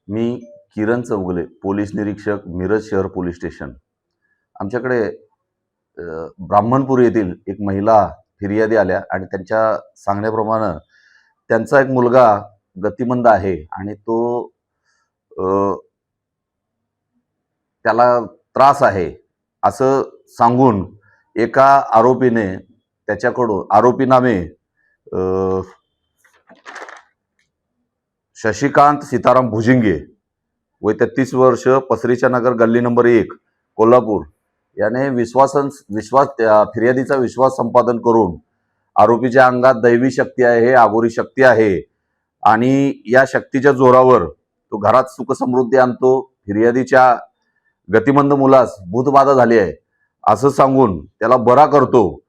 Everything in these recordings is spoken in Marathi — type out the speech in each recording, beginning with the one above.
मी किरण चौगुले, पोलीस निरीक्षक, मिरज शहर पोलीस स्टेशन। आमच्याकडे ब्राह्मणपूर येथील एक महिला फिर्यादी आल्या आणि त्यांच्या सांगण्याप्रमाणे त्यांचा एक मुलगा गतिमंद आहे आणि तो त्याला त्रास आहे असं सांगून एका आरोपीने त्याच्याकडून आरोपी नामे शशिकांत सीताराम भुजिंगे वय 33 वर्ष, पसरीच्या नगर, गल्ली नंबर 1, कोल्हापूर याने फिर्यादीचा विश्वास संपादन करून आरोपीच्या अंगात दैवी शक्ती आहे, आगोरी शक्ती आहे आणि या शक्तीच्या जोरावर तो घरात सुख समृद्धी आणतो, फिर्यादीच्या गतिमंद मुलास भूतबाधा झाली आहे असं सांगून त्याला बरा करतो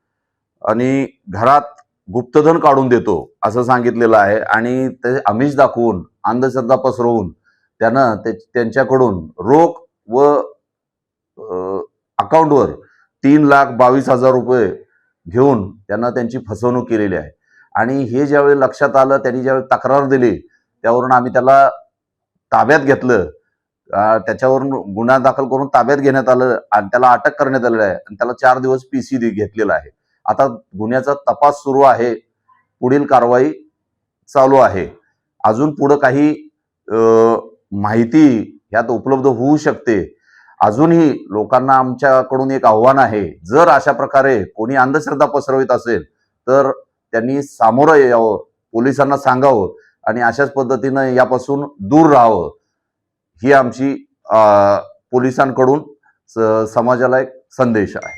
आणि घरात गुप्तधन काढून देतो असं सांगितलेलं आहे आणि ते आमिष दाखवून अंधश्रद्धा पसरवून त्यानं त्यांच्याकडून रोख व अकाउंटवर 3,22,000 रुपये घेऊन त्यांना त्यांची फसवणूक केलेली आहे। आणि हे ज्यावेळी लक्षात आलं, त्यांनी ज्यावेळी तक्रार दिली त्यावरून आम्ही त्याला ताब्यात घेतलं, त्याच्यावरून गुन्हा दाखल करून ताब्यात घेण्यात आलं आणि त्याला अटक करण्यात आलेली आहे आणि त्याला 4 दिवस पीसी घेतलेला आहे। आता गुन्ह्याचा तपास सुरू आहे, पुढील कारवाई चालू आहे। अजून पुढे काही माहिती यात उपलब्ध होऊ शकते। अजूनही लोकांना आमच्याकडून एक आव्हान आहे, जर अशा प्रकारे कोणी अंधश्रद्धा पसरवित असेल तर त्यांनी सामोरं यावं, पोलिसांना सांगावं आणि अशाच पद्धतीनं यापासून दूर राहावं, ही आमची पोलिसांकडून समाजाला एक संदेश आहे।